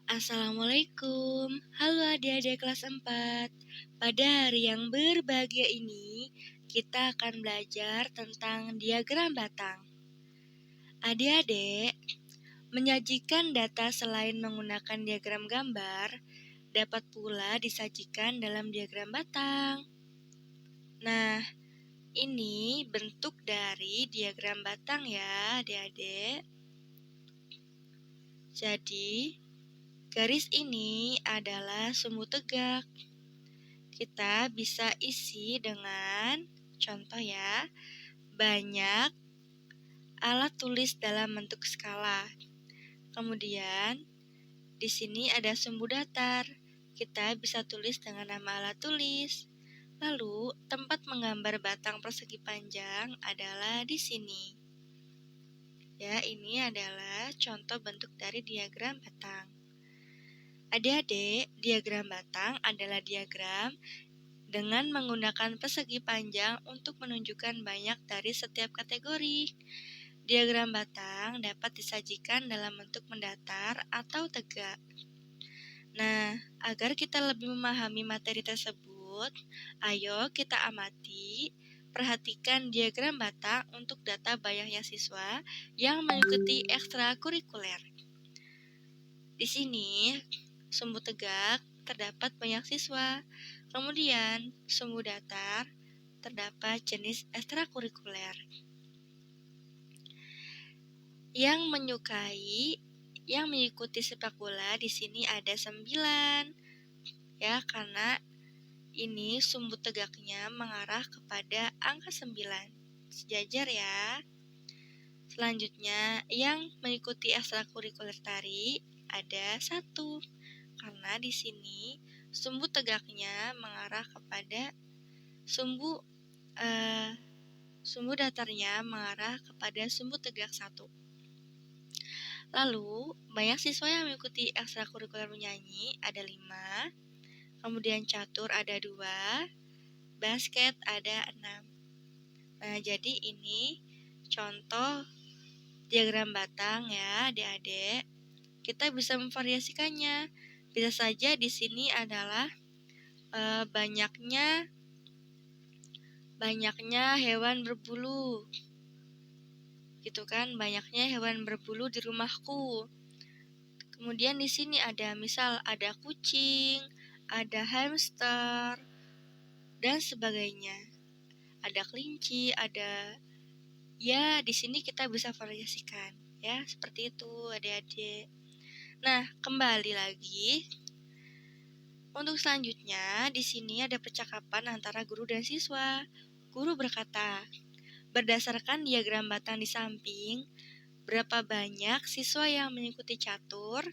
Assalamualaikum, halo adik-adik kelas 4. Pada hari yang berbahagia ini, kita akan belajar tentang diagram batang. Adik-adik, menyajikan data selain menggunakan diagram gambar, dapat pula disajikan dalam diagram batang. Nah, ini bentuk dari diagram batang ya adik-adik. Jadi, garis ini adalah sumbu tegak. Kita bisa isi dengan contoh ya, banyak alat tulis dalam bentuk skala. Kemudian di sini ada sumbu datar. Kita bisa tulis dengan nama alat tulis. Lalu tempat menggambar batang persegi panjang adalah di sini. Ya, ini adalah contoh bentuk dari diagram batang. Adik-adik, diagram batang adalah diagram dengan menggunakan persegi panjang untuk menunjukkan banyak dari setiap kategori. Diagram batang dapat disajikan dalam bentuk mendatar atau tegak. Nah, agar kita lebih memahami materi tersebut, ayo kita amati, perhatikan diagram batang untuk data banyaknya siswa yang mengikuti ekstrakurikuler. Di sini, sumbu tegak terdapat banyak siswa, kemudian sumbu datar terdapat jenis ekstrakurikuler. Yang mengikuti sepak bola di sini ada 9. Ya, karena ini sumbu tegaknya mengarah kepada angka 9. Sejajar ya. Selanjutnya, yang mengikuti ekstrakurikuler tari ada 1. Karena di sini sumbu tegaknya mengarah kepada sumbu datarnya mengarah kepada sumbu tegak 1. Lalu, banyak siswa yang mengikuti ekstrakurikuler menyanyi ada 5. Kemudian catur ada 2. Basket ada 6. Nah, jadi ini contoh diagram batang ya, adik-adik. Kita bisa memvariasikannya. Bisa saja di sini adalah banyaknya hewan berbulu. Gitu kan, banyaknya hewan berbulu di rumahku. Kemudian di sini ada ada kucing, ada hamster, dan sebagainya. Ada kelinci, di sini kita bisa variasikan ya, seperti itu adik-adik. Nah, kembali lagi. Untuk selanjutnya, di sini ada percakapan antara guru dan siswa. Guru berkata, berdasarkan diagram batang di samping, berapa banyak siswa yang mengikuti catur?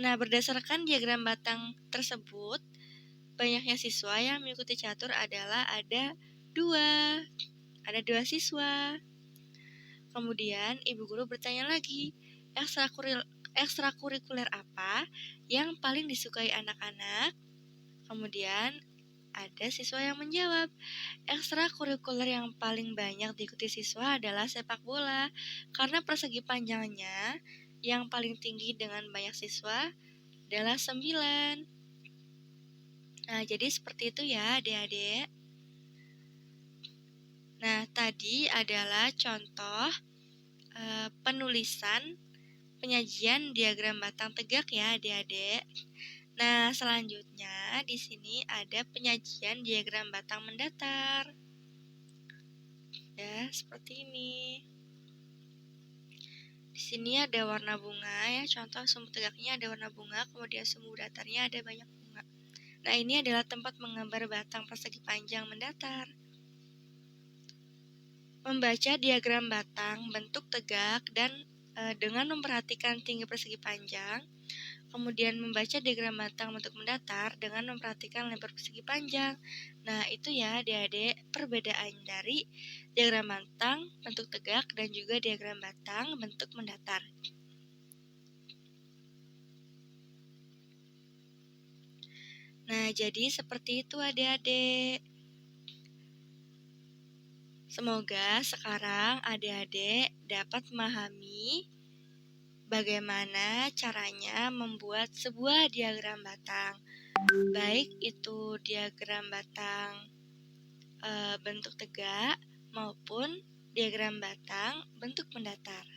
Nah, berdasarkan diagram batang tersebut, banyaknya siswa yang mengikuti catur adalah ada 2. Ada 2 siswa. Kemudian, ibu guru bertanya lagi, ekstrakurikuler apa yang paling disukai anak-anak? Kemudian, ada siswa yang menjawab, ekstrakurikuler yang paling banyak diikuti siswa adalah sepak bola, karena persegi panjangnya yang paling tinggi dengan banyak siswa adalah 9. Nah, jadi seperti itu ya adik-adik. Nah, tadi adalah contoh penulisan penyajian diagram batang tegak ya adik-adik. Nah, selanjutnya di sini ada penyajian diagram batang mendatar. Ya, seperti ini. Di sini ada warna bunga ya, contoh sumbu tegaknya ada warna bunga, kemudian sumbu datarnya ada banyak bunga. Nah, ini adalah tempat menggambar batang persegi panjang mendatar. Membaca diagram batang bentuk tegak dan dengan memperhatikan tinggi persegi panjang, kemudian membaca diagram batang bentuk mendatar dengan memperhatikan lebar persegi panjang. Nah, itu ya adik-adik perbedaan dari diagram batang bentuk tegak dan juga diagram batang bentuk mendatar. Nah, jadi seperti itu adik-adik. Semoga sekarang adik-adik dapat memahami bagaimana caranya membuat sebuah diagram batang, baik itu diagram batang bentuk tegak maupun diagram batang bentuk mendatar.